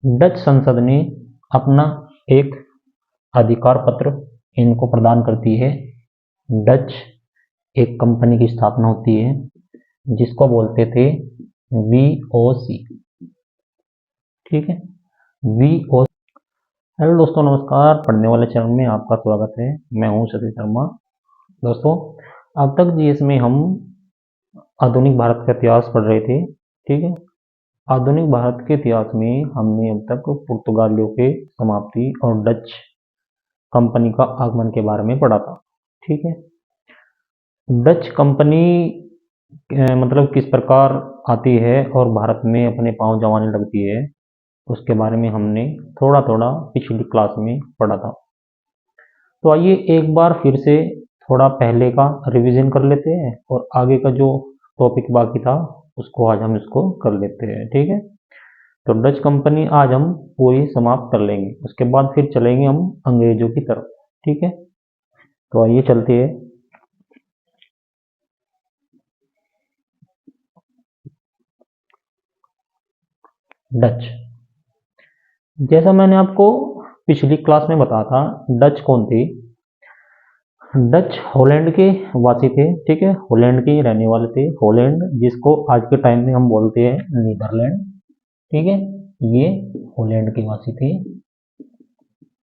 Dutch संसद ने अपना एक अधिकार पत्र इनको प्रदान करती है। डच एक कंपनी की स्थापना होती है जिसको बोलते थे वीओसी। ठीक है, वीओसी। हेलो दोस्तों, नमस्कार। पढ़ने वाले चैनल में आपका स्वागत है। मैं हूं सतीश शर्मा। दोस्तों, अब तक जीएस में हम आधुनिक भारत का इतिहास पढ़ रहे थे। ठीक है, आधुनिक भारत के इतिहास में हमने अब तक पुर्तगालियों के समाप्ति और डच कंपनी का आगमन के बारे में पढ़ा था। ठीक है, डच कंपनी मतलब किस प्रकार आती है और भारत में अपने पांव जमाने लगती है, उसके बारे में हमने थोड़ा थोड़ा पिछली क्लास में पढ़ा था। तो आइए एक बार फिर से थोड़ा पहले का रिवीजन कर लेते हैं और आगे का जो टॉपिक बाकी था उसको आज हम इसको कर लेते हैं। ठीक है, तो डच कंपनी आज हम पूरी समाप्त कर लेंगे, उसके बाद फिर चलेंगे हम अंग्रेजों की तरफ। ठीक है, तो आइए चलते हैं। डच, जैसा मैंने आपको पिछली क्लास में बताया था, डच कौन थे? डच हॉलैंड के वासी थे। ठीक है, हॉलैंड के रहने वाले थे। हॉलैंड जिसको आज के टाइम में हम बोलते हैं नीदरलैंड। ठीक है, ये हॉलैंड के वासी थे,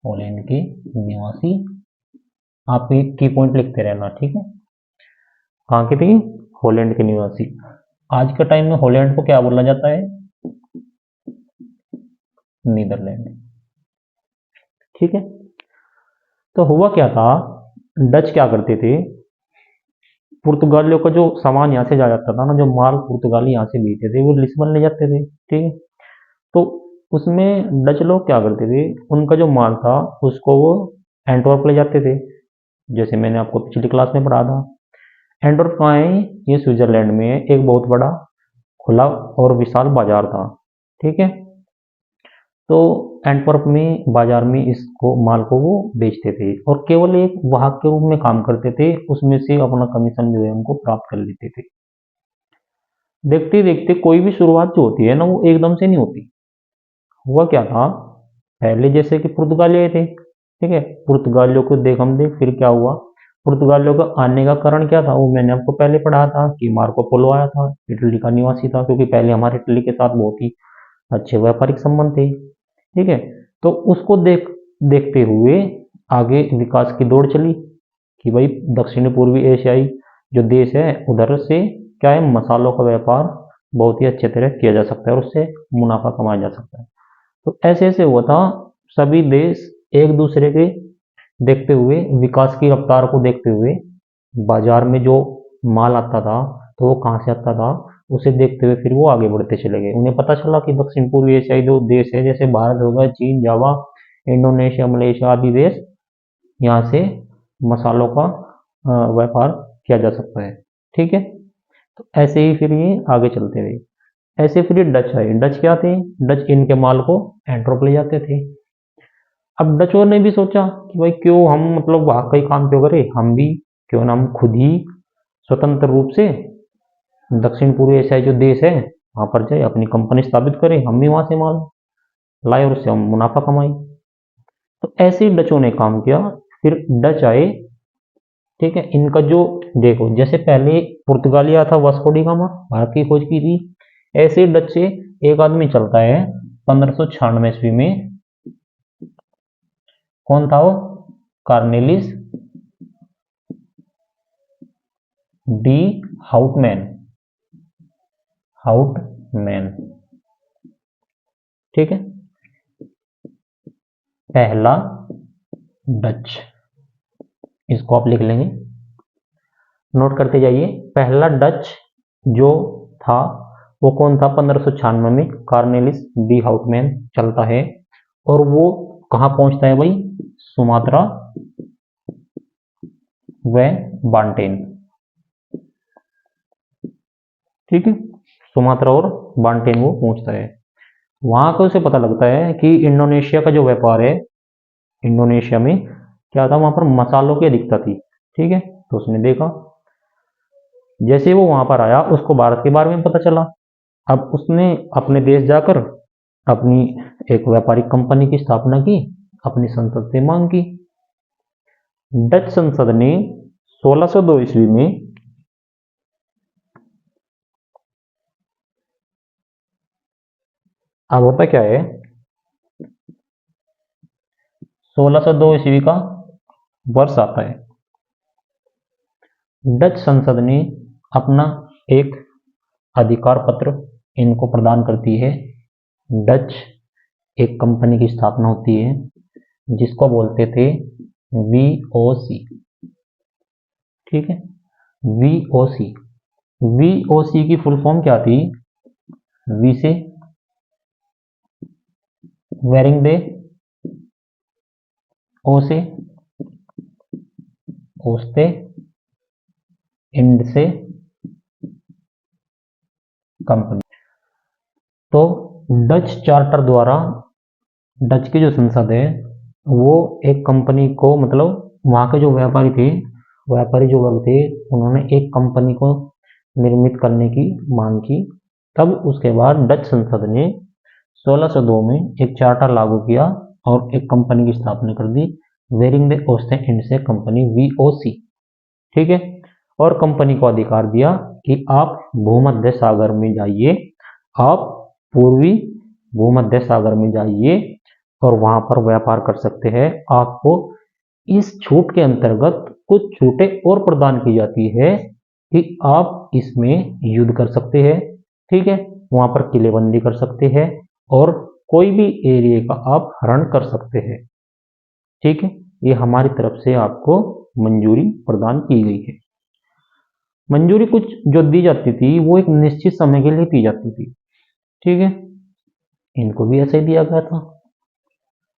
हॉलैंड के निवासी। आप एक की पॉइंट लिखते रहना। ठीक है, कहाँ के थे? हॉलैंड के निवासी। आज के टाइम में हॉलैंड को क्या बोला जाता है? नीदरलैंड। ठीक है, तो हुआ क्या था, डच क्या करते थे, पुर्तगालियों का जो सामान यहाँ से जा जाता था ना, जो माल पुर्तगाली यहाँ से भेजते थे वो लिस्बन ले जाते थे। ठीक है, तो उसमें डच लोग क्या करते थे, उनका जो माल था उसको वो एंटवर्प ले जाते थे, जैसे मैंने आपको पिछली क्लास में पढ़ा था। एंटवर्प कहाँ है? ये स्विट्जरलैंड में है। एक बहुत बड़ा खुला और विशाल बाजार था। ठीक है, तो एंटवर्प में बाजार में इसको माल को वो बेचते थे और केवल एक वाहक के रूप में काम करते थे, उसमें से अपना कमीशन जो है उनको प्राप्त कर लेते थे। देखते देखते कोई भी शुरुआत जो होती है ना, वो एकदम से नहीं होती। हुआ क्या था, पहले जैसे कि पुर्तगाली आए थे। ठीक है, पुर्तगालियों को देख हम देख, फिर क्या हुआ, पुर्तगालियों का आने का कारण क्या था वो मैंने आपको पहले पढ़ाया था कि मार्को पोलो आया था, इटली का निवासी था, क्योंकि पहले हमारे इटली के साथ बहुत ही अच्छे व्यापारिक संबंध थे। ठीक है, तो उसको देखते हुए आगे विकास की दौड़ चली कि भाई दक्षिण पूर्वी एशियाई जो देश है उधर से क्या है, मसालों का व्यापार बहुत ही अच्छे तरह किया जा सकता है और उससे मुनाफा कमाया जा सकता है। तो ऐसे ऐसे हुआ था, सभी देश एक दूसरे के देखते हुए, विकास की रफ्तार को देखते हुए, बाजार में जो माल आता था तो वो कहाँ से आता था उसे देखते हुए फिर वो आगे बढ़ते चले गए। उन्हें पता चला कि दक्षिण पूर्वी एशियाई जो देश है, जैसे भारत हो गया, चीन, जावा, इंडोनेशिया, मलेशिया आदि देश, यहाँ से मसालों का व्यापार किया जा सकता है। ठीक है, तो ऐसे ही फिर ये आगे चलते रहे। ऐसे फिर ये डच आए। डच क्या थे? डच इनके माल को एंट्रोप ले जाते थे। अब डचों ने भी सोचा कि भाई क्यों हम मतलब वहां का ही काम क्यों करें, हम भी क्यों ना हम खुद ही स्वतंत्र रूप से दक्षिण पूर्व एशिया जो देश है वहां पर जाए, अपनी कंपनी स्थापित करें, हम भी वहां से माल लाए और उससे हम मुनाफा कमाए। तो ऐसे ही डचों ने काम किया। फिर डच आए। ठीक है, इनका जो देखो, जैसे पहले पुर्तगाली आया था, वास्को डी गामा, भारत की खोज की थी, ऐसे ही डच से एक आदमी चलता है 1596 ईस्वी में। कौन था वो? कार्नेलिस डी हाउटमैन। हाउटमैन। ठीक है, पहला डच, इसको आप लिख लेंगे, नोट करते जाइए। पहला डच जो था वो कौन था? 1596 में कार्नेलिस डी हाउटमैन चलता है और वो कहाँ पहुंचता है भाई? सुमात्रा व बांटेन। ठीक है, सुमात्रा और बांटेन वो पहुंचता है। वहां को उसे पता लगता है कि इंडोनेशिया का जो व्यापार है, इंडोनेशिया में क्या था, वहां पर मसालों की अधिकता थी। ठीक है, तो उसने देखा, जैसे वो वहां पर आया उसको भारत के बारे में पता चला। अब उसने अपने देश जाकर अपनी एक व्यापारिक कंपनी की स्थापना की, अपनी संसद से मांग की। डच संसद ने 1602 ईस्वी में अब होता क्या है, 1602 ईस्वी का वर्ष आता है। डच संसद ने अपना एक अधिकार पत्र इनको प्रदान करती है। डच एक कंपनी की स्थापना होती है जिसको बोलते थे वीओसी। ठीक है, वीओसी। वीओसी की फुल फॉर्म क्या थी? वी से वेरिंग दे, ओ से ओस्ते, इंड से कंपनी। तो डच चार्टर द्वारा डच की जो संसद है वो एक कंपनी को, मतलब वहाँ के जो व्यापारी जो वर्ग थे, उन्होंने एक कंपनी को निर्मित करने की मांग की। तब उसके बाद डच संसद ने 1602 में एक चार्टर लागू किया और एक कंपनी की स्थापना कर दी, वेरिंग द ओस्टे इंड से कंपनी, वीओसी। ठीक है, और कंपनी को अधिकार दिया कि आप भूमध्य सागर में जाइए, आप पूर्वी भूमध्य सागर में जाइए और वहां पर व्यापार कर सकते हैं। आपको इस छूट के अंतर्गत कुछ छूटें और प्रदान की जाती है कि आप इसमें युद्ध कर सकते हैं। ठीक है, वहां पर किलेबंदी कर सकते हैं और कोई भी एरिया का आप हरण कर सकते हैं। ठीक है, ये हमारी तरफ से आपको मंजूरी प्रदान की गई है। मंजूरी कुछ जो दी जाती थी वो एक निश्चित समय के लिए दी जाती थी। ठीक है, इनको भी ऐसे ही दिया गया था।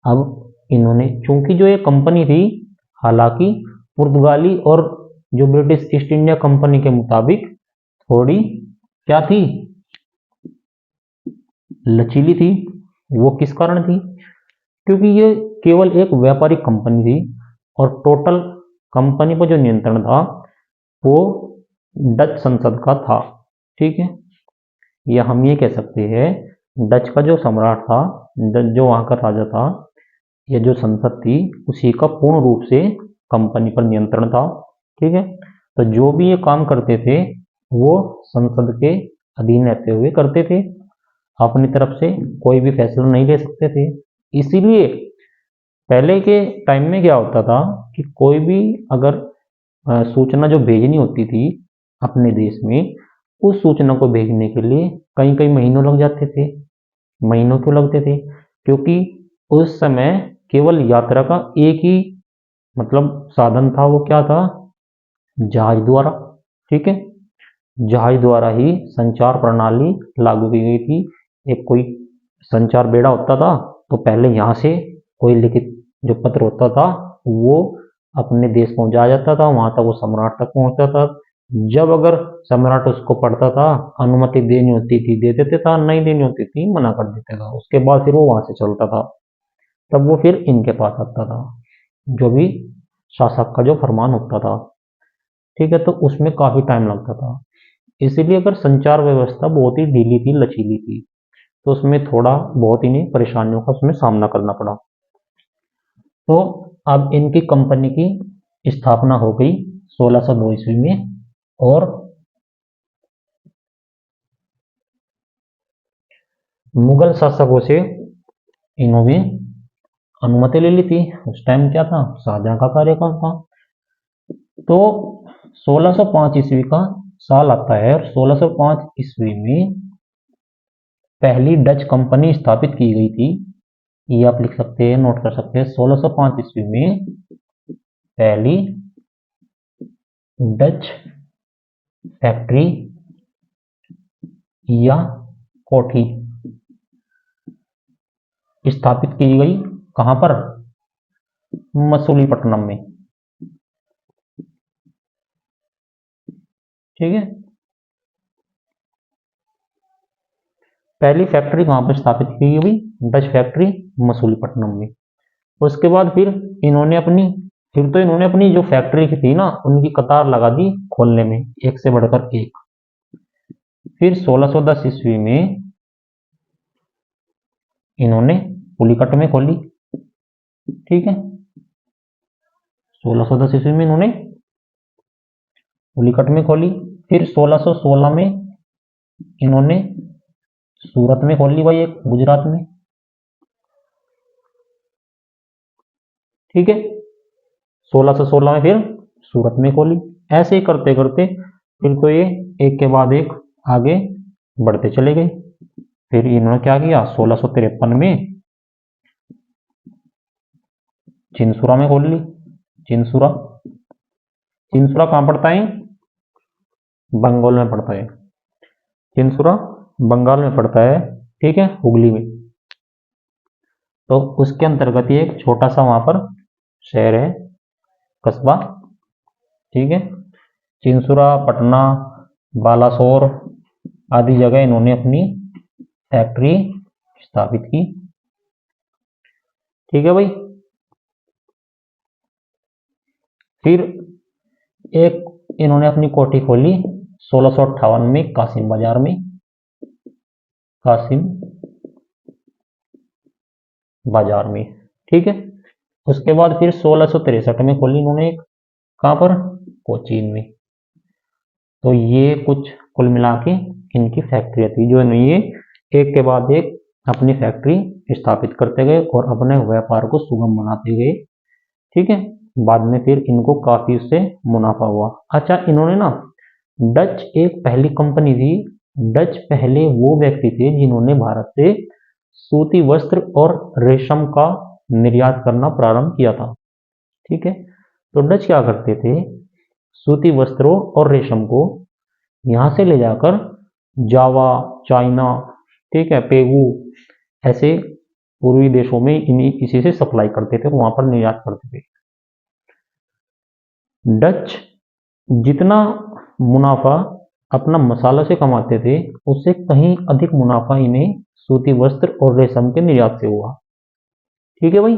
अब इन्होंने, चूंकि जो ये कंपनी थी, हालांकि पुर्तगाली और जो ब्रिटिश ईस्ट इंडिया कंपनी के मुताबिक थोड़ी क्या थी, लचीली थी। वो किस कारण थी? क्योंकि ये केवल एक व्यापारिक कंपनी थी और टोटल कंपनी पर जो नियंत्रण था वो डच संसद का था। ठीक है, या हम ये कह सकते हैं डच का जो सम्राट था, जो वहां का राजा था, या जो संसद थी, उसी का पूर्ण रूप से कंपनी पर नियंत्रण था। ठीक है, तो जो भी ये काम करते थे वो संसद के अधीन रहते हुए करते थे, अपनी तरफ से कोई भी फैसला नहीं ले सकते थे। इसीलिए पहले के टाइम में क्या होता था कि कोई भी अगर सूचना जो भेजनी होती थी अपने देश में, उस सूचना को भेजने के लिए कई कई महीनों लग जाते थे। महीनों क्यों लगते थे? क्योंकि उस समय केवल यात्रा का एक ही मतलब साधन था, वो क्या था? जहाज द्वारा। ठीक है, जहाज द्वारा ही संचार प्रणाली लागू की गई थी। एक कोई संचार बेड़ा होता था तो पहले यहाँ से कोई लिखित जो पत्र होता था वो अपने देश पहुंचाया जाता था, वहां तक वो सम्राट तक पहुंचता था। जब अगर सम्राट उसको पढ़ता था, अनुमति देनी होती थी दे देते था, नहीं देनी होती थी मना कर देता था। उसके बाद फिर वो वहां से चलता था, तब वो फिर इनके पास आता था, जो भी शासक का जो फरमान होता था। ठीक है, तो उसमें काफी टाइम लगता था। इसीलिए अगर संचार व्यवस्था बहुत ही ढीली थी, लचीली थी, तो उसमें थोड़ा बहुत इन्हें परेशानियों का उसमें सामना करना पड़ा। तो अब इनकी कंपनी की स्थापना हो गई 1602 ईस्वी में, और मुगल शासकों से इन्होंने अनुमति ले ली थी। उस टाइम क्या था, शाहजहां का कार्यकाल था। तो 1605 ईस्वी का साल आता है और 1605 ईस्वी में पहली डच कंपनी स्थापित की गई थी। ये आप लिख सकते हैं, नोट कर सकते हैं। 1605 ईस्वी में पहली डच फैक्ट्री या कोठी स्थापित की गई। कहां पर? मसूलीपट्टनम में। ठीक है, पहली फैक्ट्री कहां पर स्थापित की गई? डच फैक्ट्री मसूलीपट्टनम में। उसके बाद इन्होंने अपनी जो फैक्ट्री की थी ना, उनकी कतार लगा दी खोलने में, एक से बढ़कर एक। फिर 1610 ईस्वी में इन्होंने पुलिकट में खोली। ठीक है, 1610 ईस्वी में इन्होंने पुलिकट में खोली। फिर 1616 में इन्होंने सूरत में खोल ली भाई, एक गुजरात में। ठीक है, 1616 में फिर सूरत में खोली। ऐसे ही करते करते फिर तो ये एक के बाद एक आगे बढ़ते चले गए। फिर इन्होंने क्या किया, 1653 में चिंसुरा में खोल ली। चिंसुरा, चिंसुरा कहाँ पड़ता है, बंगाल में पड़ता है। चिंसुरा बंगाल में पड़ता है। ठीक है, हुगली में। तो उसके अंतर्गत ये एक छोटा सा वहां पर शहर है, कस्बा। ठीक है, चिंसुरा, पटना, बालासोर आदि जगह इन्होंने अपनी फैक्ट्री स्थापित की। ठीक है भाई। फिर एक इन्होंने अपनी कोठी खोली 1658 में कासिम बाजार में। कासिम बाजार में। ठीक है, उसके बाद फिर 1663 में खोली इन्होंने एक, कहां पर, कोचीन में। तो ये कुछ कुल मिला के इनकी फैक्ट्री थी, जो ये एक के बाद एक अपनी फैक्ट्री स्थापित करते गए और अपने व्यापार को सुगम बनाते गए। ठीक है, बाद में फिर इनको काफी उससे मुनाफा हुआ। अच्छा, इन्होंने ना डच एक पहली कंपनी थी। डच पहले वो व्यक्ति थे जिन्होंने भारत से सूती वस्त्र और रेशम का निर्यात करना प्रारंभ किया था। ठीक है, तो डच क्या करते थे, सूती वस्त्रों और रेशम को यहां से ले जाकर जावा, चाइना, ठीक है, पेगू, ऐसे पूर्वी देशों में इन्हीं इसी से सप्लाई करते थे, वहां पर निर्यात करते थे। डच जितना मुनाफा अपना मसाला से कमाते थे, उससे कहीं अधिक मुनाफा इन्हें सूती वस्त्र और रेशम के निर्यात से हुआ। ठीक है भाई।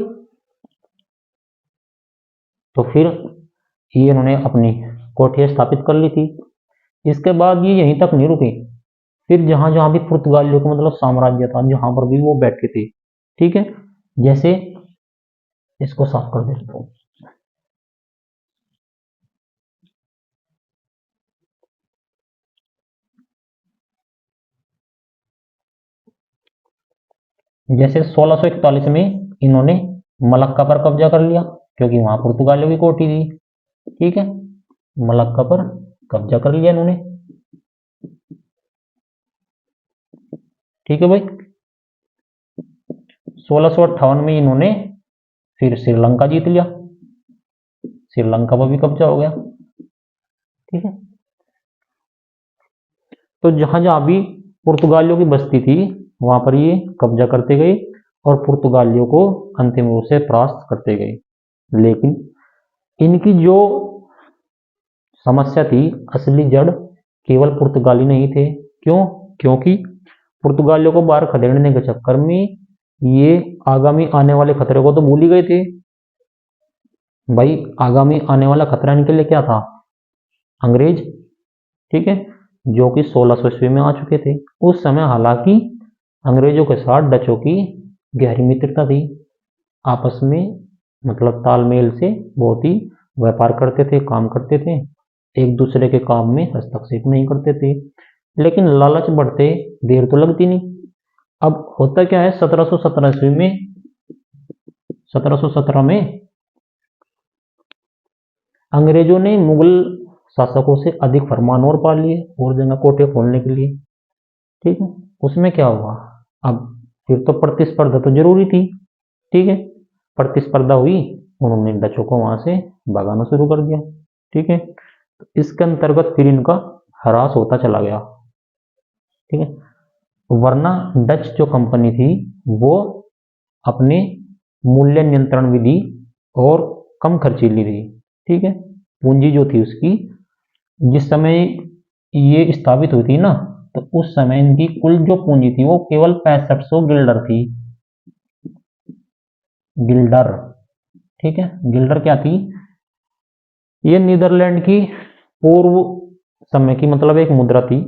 तो फिर ये इन्होंने अपनी कोठियां स्थापित कर ली थी। इसके बाद ये यहीं तक नहीं रुके, फिर जहां जहां भी पुर्तगालियों का मतलब साम्राज्य था, जहां पर भी वो बैठे थे। ठीक है, जैसे इसको साफ कर देता हूं। जैसे 1641 में इन्होंने मलक्का पर कब्जा कर लिया, क्योंकि वहां पुर्तगालियों की कोठी थी। ठीक है, मलक्का पर कब्जा कर लिया इन्होंने। ठीक है भाई। 1658 में इन्होंने फिर श्रीलंका जीत लिया, श्रीलंका पर भी कब्जा हो गया। ठीक है, तो जहां जहां भी पुर्तगालियों की बस्ती थी, वहां पर ये कब्जा करते गए और पुर्तगालियों को अंतिम रूप से परास्त करते गए। लेकिन इनकी जो समस्या थी, असली जड़ केवल पुर्तगाली नहीं थे। क्यों? क्योंकि पुर्तगालियों को बाहर खदेड़ने के चक्कर में ये आगामी आने वाले खतरे को तो भूल ही गए थे। भाई, आगामी आने वाला खतरा इनके लिए क्या था? अंग्रेज। ठीक है, जो कि 1600 ईस्वी में आ चुके थे। उस समय हालांकि अंग्रेजों के साथ डचों की गहरी मित्रता थी, आपस में मतलब तालमेल से बहुत ही व्यापार करते थे, काम करते थे, एक दूसरे के काम में हस्तक्षेप नहीं करते थे। लेकिन लालच बढ़ते देर तो लगती नहीं। अब होता क्या है, 1717 ईस्वी में 1717 में अंग्रेजों ने मुगल शासकों से अधिक फरमान और पा लिए और जगह कोटे खोलने के लिए। ठीक है, उसमें क्या हुआ, अब फिर तो प्रतिस्पर्धा तो जरूरी थी। ठीक है, प्रतिस्पर्धा हुई, उन्होंने डचों को वहां से भगाना शुरू कर दिया। ठीक है, तो इसके अंतर्गत फिर इनका ह्रास होता चला गया। ठीक है, वरना डच जो कंपनी थी वो अपने मूल्य नियंत्रण विधि और कम खर्चीली थी। ठीक है, पूंजी जो थी उसकी, जिस समय ये स्थापित हुई थी ना, तो उस समय इनकी कुल जो पूंजी थी वो केवल 6500 गिल्डर थी। गिल्डर। ठीक है, गिल्डर क्या थी, ये नीदरलैंड की पूर्व समय की मतलब एक मुद्रा थी।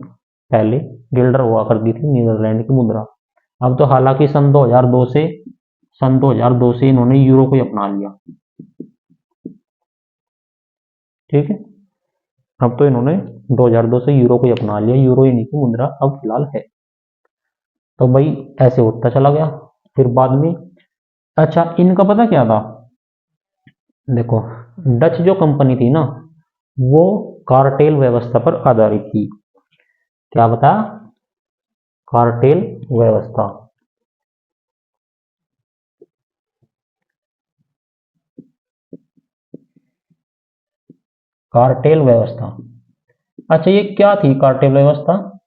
पहले गिल्डर हुआ करती थी नीदरलैंड की मुद्रा। अब तो हालांकि सन 2002 से इन्होंने यूरो को ही अपना लिया। ठीक है, अब तो इन्होंने 2002 से यूरो को ही अपना लिया, यूरो इन्हीं की मुद्रा अब फिलहाल है। तो भाई ऐसे होता चला गया। फिर बाद में, अच्छा इनका पता क्या था, देखो डच जो कंपनी थी ना, वो कार्टेल व्यवस्था पर आधारित थी। क्या बता, कार्टेल व्यवस्था। कार्टेल व्यवस्था, अच्छा ये क्या थी कार्टेल व्यवस्था?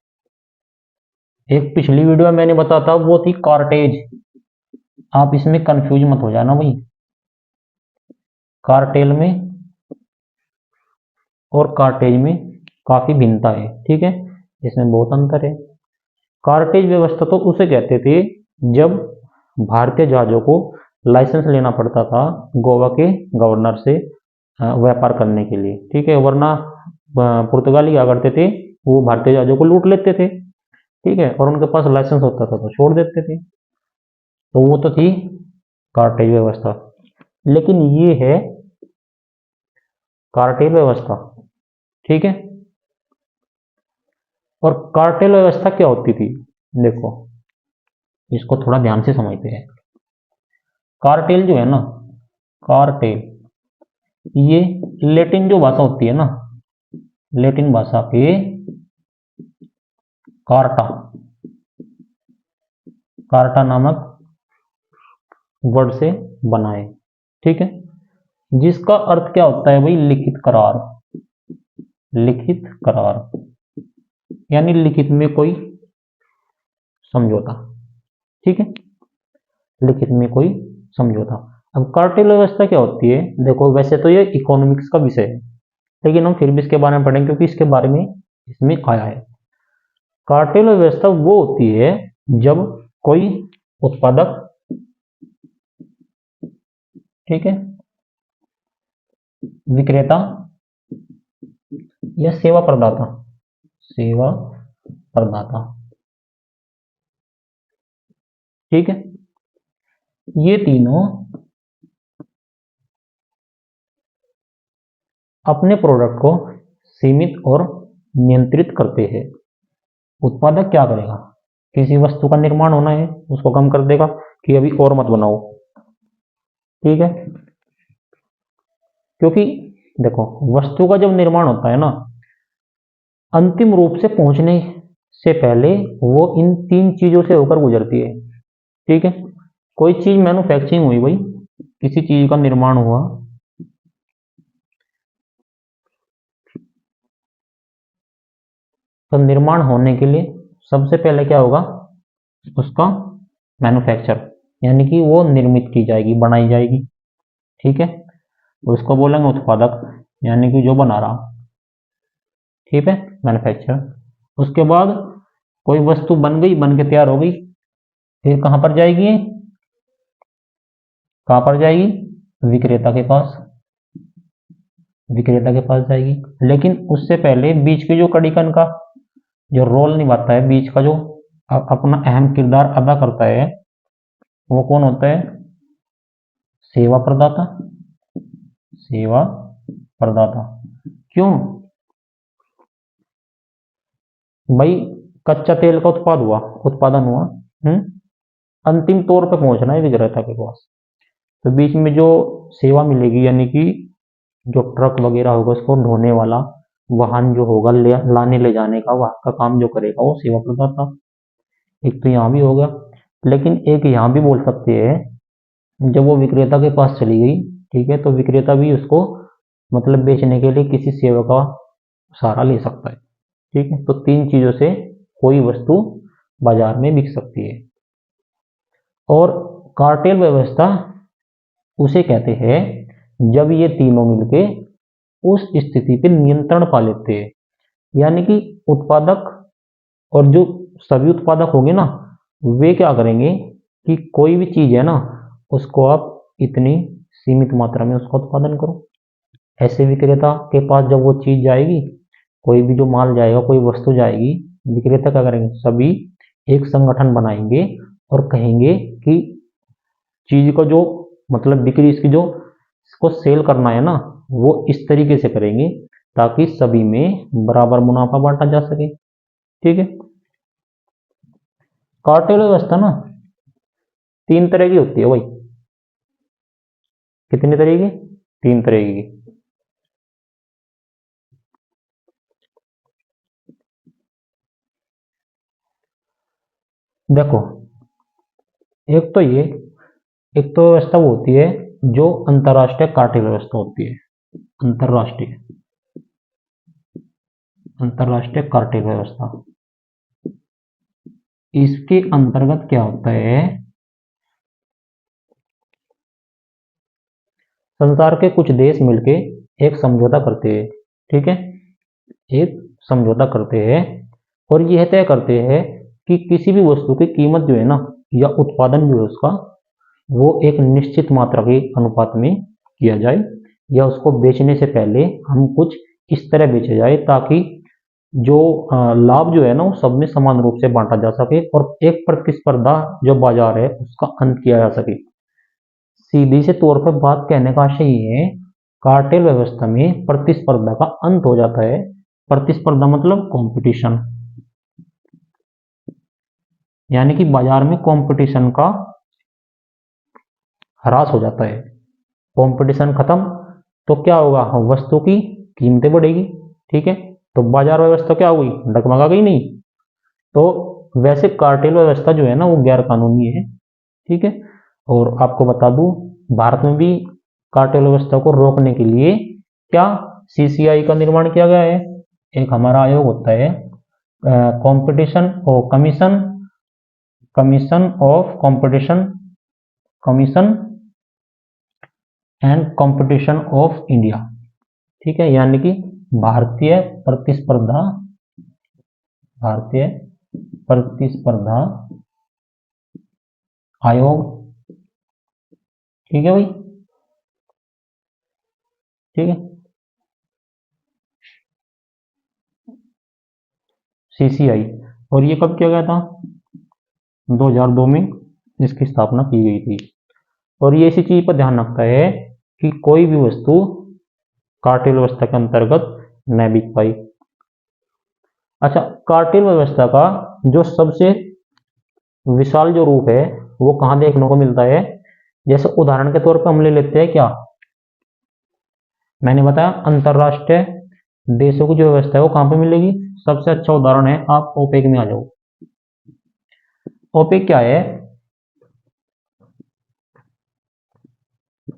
एक पिछली वीडियो में मैंने बताया था, वो थी कार्टेज। आप इसमें कंफ्यूज मत हो जाना भाई, कार्टेल में और कार्टेज में काफी भिन्नता है। ठीक है, इसमें बहुत अंतर है। कार्टेज व्यवस्था तो उसे कहते थे जब भारतीय जहाजों को लाइसेंस लेना पड़ता था गोवा के गवर्नर से व्यापार करने के लिए। ठीक है, वरना पुर्तगाली क्या करते थे, वो भारतीय जहाजों को लूट लेते थे। ठीक है, और उनके पास लाइसेंस होता था तो छोड़ देते थे। तो वो तो थी कार्टेज व्यवस्था। लेकिन ये है कार्टेल व्यवस्था। ठीक है, और कार्टेल व्यवस्था क्या होती थी, देखो इसको थोड़ा ध्यान से समझते हैं। कार्टेल जो है ना, कार्टेल, ये लेटिन जो भाषा होती है ना, लेटिन भाषा के कार्टा, कार्टा नामक वर्ड से बना है। ठीक है, जिसका अर्थ क्या होता है भाई, लिखित करार। लिखित करार यानी लिखित में कोई समझौता। ठीक है, लिखित में कोई समझौता। अब कार्टेल व्यवस्था क्या होती है, देखो वैसे तो ये इकोनॉमिक्स का विषय है, लेकिन हम फिर भी इसके बारे में पढ़ेंगे क्योंकि इसके बारे में इसमें आया है। कार्टेल व्यवस्था वो होती है जब कोई उत्पादक, ठीक है, विक्रेता या सेवा प्रदाता, सेवा प्रदाता, ठीक है, ये तीनों अपने प्रोडक्ट को सीमित और नियंत्रित करते हैं। उत्पादक क्या करेगा, किसी वस्तु का निर्माण होना है उसको कम कर देगा कि अभी और मत बनाओ। ठीक है, क्योंकि देखो वस्तु का जब निर्माण होता है ना, अंतिम रूप से पहुंचने से पहले वो इन तीन चीजों से होकर गुजरती है। ठीक है, कोई चीज मैन्युफैक्चरिंग हुई भाई, किसी चीज का निर्माण हुआ, तो निर्माण होने के लिए सबसे पहले क्या होगा, उसका मैन्युफैक्चर, यानी कि वो निर्मित की जाएगी, बनाई जाएगी। ठीक है, उसको बोलेंगे उत्पादक, यानी कि जो बना रहा। ठीक है, मैन्युफैक्चर। उसके बाद कोई वस्तु बन गई, बन के तैयार हो गई, फिर कहां पर जाएगी, कहां पर जाएगी, विक्रेता के पास, विक्रेता के पास जाएगी। लेकिन उससे पहले बीच की जो कड़ीकन का जो रोल निभाता है, बीच का जो अपना अहम किरदार अदा करता है, वो कौन होता है, सेवा प्रदाता। सेवा प्रदाता, क्यों भाई, कच्चा तेल का उत्पादन हुआ, अंतिम तौर पे पहुंचना है विक्रेता के पास, तो बीच में जो सेवा मिलेगी, यानी कि जो ट्रक वगैरह होगा उसको ढोने वाला वाहन जो होगा, लाने ले जाने का, वहां का काम जो करेगा वो सेवा प्रदाता। एक तो यहाँ भी हो गया, लेकिन एक यहाँ भी बोल सकते हैं, जब वो विक्रेता के पास चली गई, ठीक है, तो विक्रेता भी उसको मतलब बेचने के लिए किसी सेवा का सहारा ले सकता है। ठीक है, तो तीन चीजों से कोई वस्तु बाजार में बिक सकती है। और कार्टेल व्यवस्था उसे कहते हैं जब ये तीनों मिलके उस स्थिति पे नियंत्रण पा लेते हैं, यानी कि उत्पादक और जो सभी उत्पादक होंगे ना, वे क्या करेंगे कि कोई भी चीज है ना, उसको आप इतनी सीमित मात्रा में उसका उत्पादन करो। ऐसे विक्रेता के पास जब वो चीज जाएगी, कोई भी जो माल जाएगा, कोई वस्तु जाएगी, विक्रेता क्या करेंगे, सभी एक संगठन बनाएंगे और कहेंगे कि चीज को जो मतलब बिक्री इसकी जो इसको सेल करना है ना, वो इस तरीके से करेंगे ताकि सभी में बराबर मुनाफा बांटा जा सके। ठीक है। कार्टेल व्यवस्था ना 3 तरह की होती है भाई। कितनी तरह की? 3 तरह की। देखो, एक तो ये, एक तो व्यवस्था वो होती है जो अंतर्राष्ट्रीय कार्टेल व्यवस्था होती है। अंतर्राष्ट्रीय अंतर्राष्ट्रीय कार्टेल व्यवस्था, इसके अंतर्गत क्या होता है, संसार के कुछ देश मिलके एक समझौता करते हैं। ठीक है। एक समझौता करते हैं और यह तय करते हैं कि किसी भी वस्तु की कीमत जो है ना, या उत्पादन जो है उसका, वो एक निश्चित मात्रा के अनुपात में किया जाए, या उसको बेचने से पहले हम कुछ इस तरह बेचे जाए ताकि जो लाभ जो है ना वो सब में समान रूप से बांटा जा सके और एक प्रतिस्पर्धा जो बाजार है उसका अंत किया जा सके। सीधी से तौर पर बात कहने का आशय ये है, कार्टेल व्यवस्था में प्रतिस्पर्धा का अंत हो जाता है। प्रतिस्पर्धा मतलब कंपटीशन, यानी कि बाजार में कंपटीशन का ह्रास हो जाता है। कंपटीशन खत्म तो क्या होगा, वस्तु की कीमतें बढ़ेगी। ठीक है। तो बाजार व्यवस्था क्या हुई, डगमगा गई नहीं। तो वैसे कार्टेल व्यवस्था जो है ना वो गैर कानूनी है। ठीक है। और आपको बता दूं, भारत में भी कार्टेल व्यवस्था को रोकने के लिए क्या सीसीआई का निर्माण किया गया है। एक हमारा आयोग होता है, कंपटीशन और commission commission of competition commission and competition of India. ठीक है। यानी कि भारतीय प्रतिस्पर्धा भारतीय प्रतिस्पर्धा आयोग। ठीक है भाई। ठीक है। सीसीआई, और ये कब किया गया था, 2002 में इसकी स्थापना की गई थी। और ये इसी चीज पर ध्यान रखता है कि कोई भी वस्तु कार्टेल व्यवस्था के अंतर्गत न बिक पाई। अच्छा, कार्टेल व्यवस्था का जो सबसे विशाल जो रूप है वो कहाँ देखने को मिलता है, जैसे उदाहरण के तौर पर हम ले लेते हैं क्या, मैंने बताया अंतरराष्ट्रीय देशों की जो व्यवस्था है वो कहाँ पे मिलेगी। सबसे अच्छा उदाहरण है, आप ओपेक में आ जाओ। ओपेक क्या है,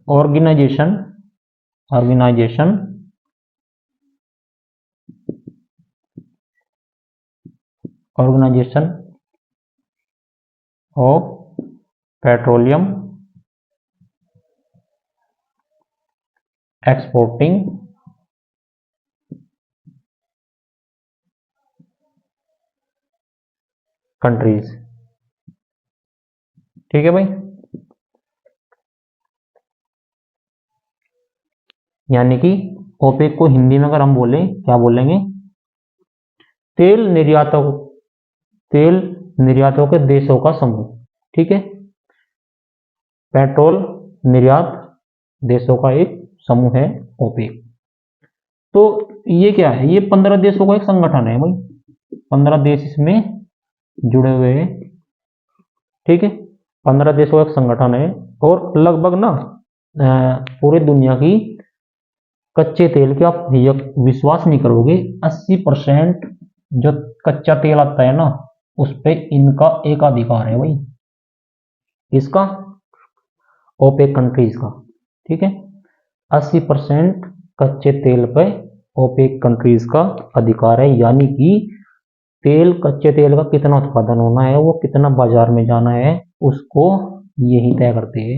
organization organization organization of petroleum exporting countries. ठीक है भाई। यानी कि ओपेक को हिंदी में अगर हम बोले क्या बोलेंगे, तेल निर्यातों तेल निर्यातों के देशों का समूह। ठीक है। पेट्रोल निर्यात देशों का एक समूह है ओपेक। तो ये क्या है, ये 15 देशों का एक संगठन है भाई। 15 देश इसमें जुड़े हुए हैं। ठीक है। 15 देशों का एक संगठन है और लगभग ना पूरी दुनिया की कच्चे तेल के, आप विश्वास नहीं करोगे, 80% जो कच्चा तेल आता है ना उस पे इनका एक अधिकार है भाई। इसका ओपेक कंट्रीज का। ठीक है। 80% कच्चे तेल पे ओपेक कंट्रीज का अधिकार है, यानी कि कच्चे तेल का कितना उत्पादन होना है, वो कितना बाजार में जाना है, उसको यही तय करते हैं।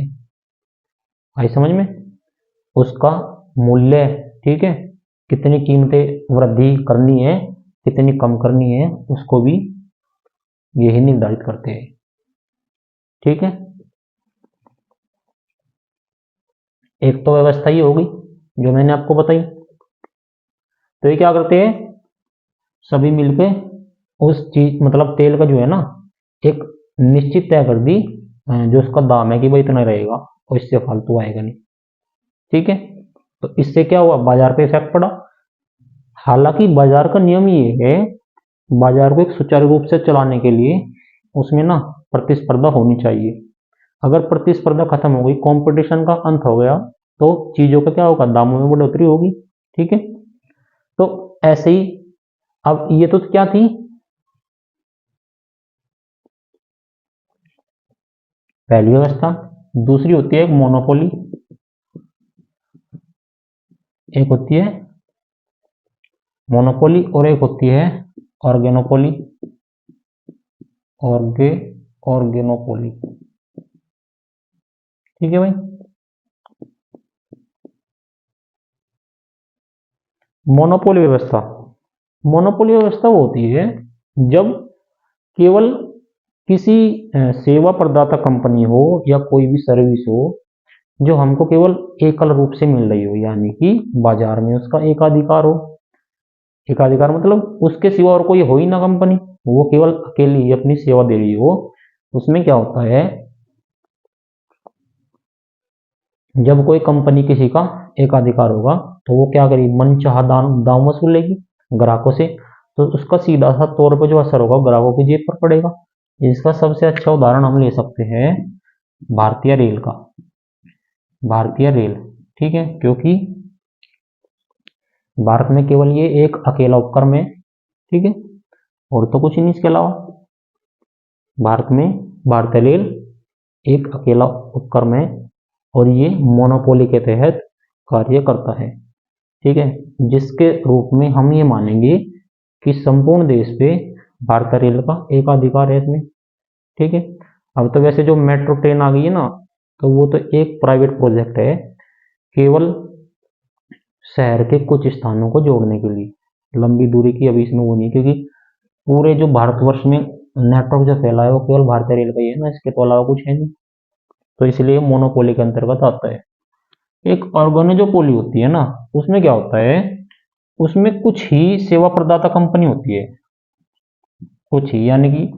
आई समझ में, उसका मूल्य। ठीक है। कितनी कीमतें वृद्धि करनी है, कितनी कम करनी है, उसको भी यही निर्धारित करते हैं। ठीक है। एक तो व्यवस्था ये होगी जो मैंने आपको बताई। तो ये क्या करते हैं, सभी मिलके उस चीज मतलब तेल का जो है ना एक निश्चित तय कर दी, जो उसका दाम है कि भाई इतना रहेगा और इससे फालतू आएगा नहीं। ठीक है, तो इससे क्या हुआ, बाजार पे इफेक्ट पड़ा। हालांकि बाजार का नियम ये है, बाजार को एक सुचारू रूप से चलाने के लिए उसमें ना प्रतिस्पर्धा होनी चाहिए। अगर प्रतिस्पर्धा खत्म हो गई, कंपटीशन का अंत हो गया, तो चीजों का क्या होगा, दामों में बढ़ोतरी होगी। ठीक है, तो ऐसे ही, अब ये तो क्या थी, पहली व्यवस्था। दूसरी होती है मोनोपोली, एक होती है मोनोपोली और एक होती है ऑर्गेनोपोली, ऑर्गे ऑर्गेनोपोली। ठीक है भाई। मोनोपोली व्यवस्था, मोनोपोली व्यवस्था वो होती है जब केवल किसी सेवा प्रदाता कंपनी हो या कोई भी सर्विस हो, जो हमको केवल एकल रूप से मिल रही हो, यानी कि बाजार में उसका एकाधिकार हो। एकाधिकार मतलब उसके सिवा और कोई हो ही ना कंपनी, वो केवल अकेली ही अपनी सेवा दे रही हो। उसमें क्या होता है, जब कोई कंपनी किसी का एकाधिकार होगा, तो वो क्या करेगी, मनचाहा दाम वसूलेगी ग्राहकों से। तो उसका सीधा सा तौर पर जो असर होगा ग्राहकों की जेब पर पड़ेगा। इसका सबसे अच्छा उदाहरण हम ले सकते हैं भारतीय रेल का। भारतीय रेल, ठीक है, क्योंकि भारत में केवल ये एक अकेला उपक्रम है। ठीक है, और तो कुछ ही नहीं इसके अलावा। भारत में भारतीय रेल एक अकेला उपक्रम है और ये मोनोपोली के तहत कार्य करता है। ठीक है, जिसके रूप में हम ये मानेंगे कि संपूर्ण देश पे भारतीय रेल का एकाधिकार है इसमें। ठीक है, अब तो वैसे जो मेट्रो ट्रेन आ गई है ना, तो वो तो एक प्राइवेट प्रोजेक्ट है, केवल शहर के कुछ स्थानों को जोड़ने के लिए। लंबी दूरी की अभी इसमें वो नहीं, क्योंकि पूरे जो भारतवर्ष में नेटवर्क जो फैला है वो केवल भारतीय रेल का ही है ना, इसके तो अलावा कुछ है नहीं। तो इसलिए मोनोपोली के अंतर्गत आता है। एक ऑर्गेनाइजोपोली होती है ना, उसमें क्या होता है, उसमें कुछ ही सेवा प्रदाता कंपनी होती है, कुछ ही, यानी कि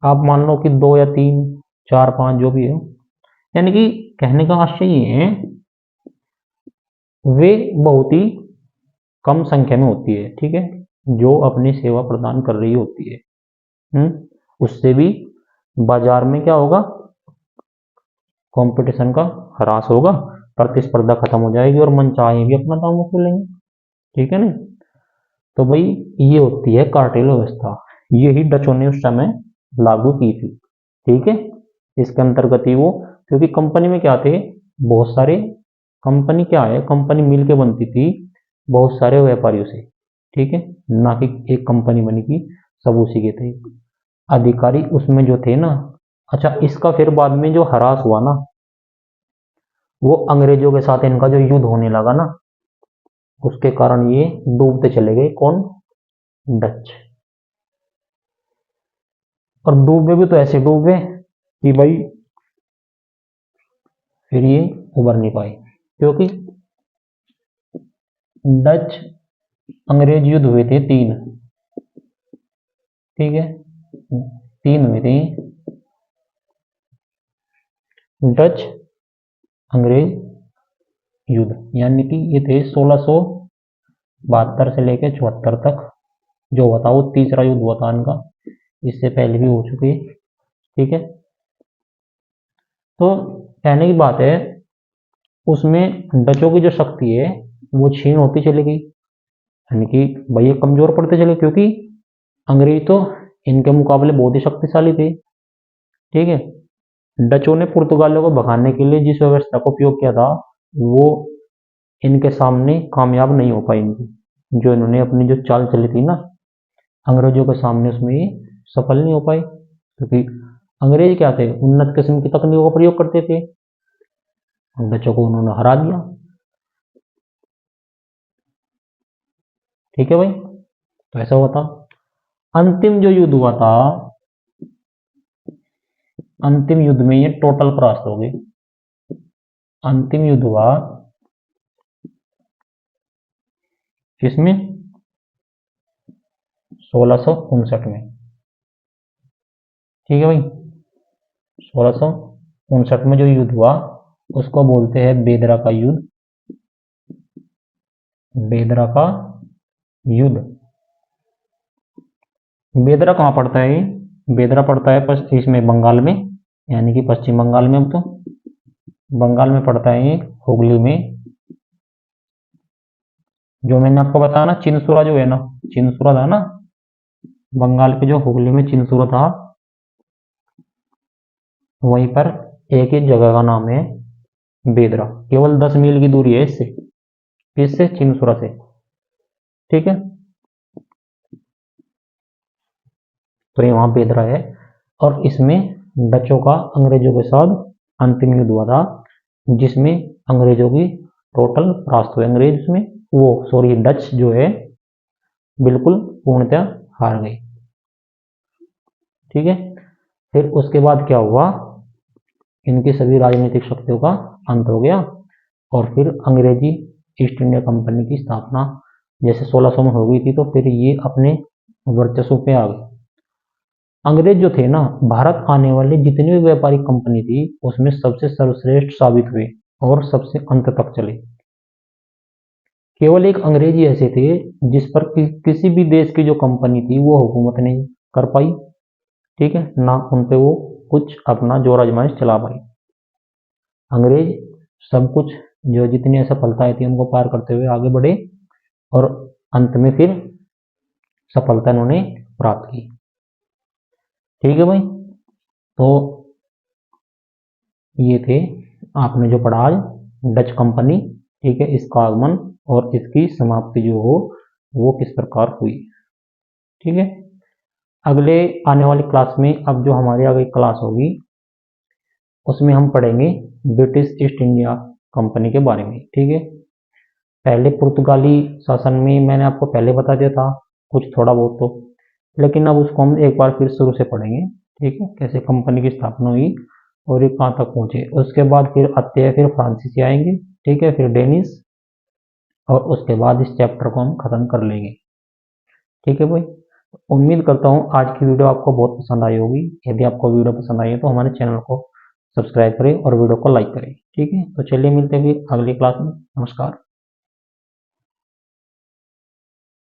आप मान लो कि दो या तीन, चार पांच जो भी है, यानी कि कहने का आशय ये है, वे बहुत ही कम संख्या में होती है। ठीक है, जो अपनी सेवा प्रदान कर रही होती है। उससे भी बाजार में क्या होगा, कंपटीशन का ह्रास होगा, प्रतिस्पर्धा खत्म हो जाएगी और मनचाहे भी अपना दाम वसूलेंगे। ठीक है ना, तो भाई ये होती है कार्टेल व्यवस्था। यही डचों ने उस समय लागू की थी। ठीक है, इसके अंतर्गत ही वो, क्योंकि कंपनी में क्या थे, बहुत सारे, कंपनी क्या है, कंपनी मिल के बनती थी बहुत सारे व्यापारियों से। ठीक है, ना कि एक कंपनी बनी थी सब उसी के थे अधिकारी उसमें जो थे ना। अच्छा, इसका फिर बाद में जो ह्रास हुआ ना, वो अंग्रेजों के साथ इनका जो युद्ध होने लगा ना, उसके कारण ये डूबते चले गए। कौन, डच। और डूबे भी तो ऐसे डूबे कि भाई फिर ये उबर नहीं पाए, क्योंकि डच अंग्रेज युद्ध हुए थे तीन। ठीक है, तीन हुए थे, डच अंग्रेज युद्ध, यानी कि ये थे 1672 से लेकर 74 तक जो हुआ था, वो तीसरा युद्ध हुआ था इनका। इससे पहले भी हो चुके। ठीक है, तो कहने की बात है, उसमें डचों की जो शक्ति है वो क्षीण होती चली गई, यानी कि भाई ये कमजोर पड़ते चले, क्योंकि अंग्रेज तो इनके मुकाबले बहुत ही शक्तिशाली थे। ठीक है, डचों ने पुर्तगालियों को भगाने के लिए जिस व्यवस्था का उपयोग किया था, वो इनके सामने कामयाब नहीं हो पाई। इनकी जो इन्होंने अपनी जो चाल चली थी ना अंग्रेजों के सामने, उसमें ये सफल नहीं हो पाई, क्योंकि अंग्रेज क्या थे, उन्नत किस्म की तकनीकों का प्रयोग करते थे। डचों को उन्होंने हरा दिया। ठीक है भाई, तो ऐसा हुआ था। अंतिम जो युद्ध हुआ था, अंतिम युद्ध में ये टोटल परास्त हो गए। अंतिम युद्ध हुआ किसमें, 1659 में। ठीक है भाई। 1659 में जो युद्ध हुआ उसको बोलते हैं बेदरा का युद्ध। बेदरा का युद्ध। बेदरा कहाँ पड़ता है ये? बेदरा पड़ता है इसमें बंगाल में, यानी कि पश्चिम बंगाल में। अब तो बंगाल में पड़ता है ये, हुगली में। जो मैंने आपको बताया ना, चिनसुरा जो है ना, चिनसुरा था ना, बंगाल के जो हुगली में चिनसुरा था, वहीं पर एक ही जगह का नाम है बेदरा। केवल 10 मील की दूरी है इससे, किससे? चिनसुरा से। ठीक है, तो ये वहां बेदरा है। और इसमें डचों का अंग्रेजों के साथ अंतिम युद्ध हुआ था, जिसमें अंग्रेजों की टोटल परास्त हुए। अंग्रेज उसमें, वो सॉरी, डच जो है बिल्कुल पूर्णतः हार गई। ठीक है, फिर उसके बाद क्या हुआ? इनकी सभी राजनीतिक शक्तियों का अंत हो गया, और फिर अंग्रेजी ईस्ट इंडिया कंपनी की स्थापना जैसे 1600 में हो गई थी, तो फिर ये अपने वर्चस्व पे आ गए। अंग्रेज जो थे ना, भारत आने वाली जितनी भी व्यापारिक कंपनी थी उसमें सबसे सर्वश्रेष्ठ साबित हुए और सबसे अंत तक चले। केवल एक अंग्रेज ही ऐसे थे जिस पर किसी भी देश की जो कंपनी थी वो हुकूमत नहीं कर पाई। ठीक है ना, उन पे वो कुछ अपना जोर आजमाइश चला पाई। अंग्रेज सब कुछ, जो जितनी असफलताएं थी उनको पार करते हुए आगे बढ़े, और अंत में फिर सफलता इन्होंने प्राप्त की। ठीक है भाई, तो ये थे आपने जो पढ़ा आज, डच कंपनी। ठीक है, इसका आगमन और इसकी समाप्ति जो हो वो किस प्रकार हुई। ठीक है, अगले आने वाली क्लास में, अब जो हमारी आगे क्लास होगी उसमें हम पढ़ेंगे ब्रिटिश ईस्ट इंडिया कंपनी के बारे में। ठीक है, पहले पुर्तगाली शासन में मैंने आपको पहले बता दिया था कुछ थोड़ा बहुत तो, लेकिन अब उसको हम एक बार फिर शुरू से पढ़ेंगे। ठीक है, कैसे कंपनी की स्थापना हुई और ये कहाँ तक पहुंचे। उसके बाद फिर आते हैं, फिर फ्रांसीसी आएंगे। ठीक है, फिर डेनिस, और उसके बाद इस चैप्टर को हम खत्म कर लेंगे। ठीक है भाई, उम्मीद करता हूँ आज की वीडियो आपको बहुत पसंद आई होगी। यदि आपको वीडियो पसंद आई है तो हमारे चैनल को सब्सक्राइब करें और वीडियो को लाइक करें। ठीक है, तो चलिए मिलते हैं फिर अगली क्लास में। नमस्कार।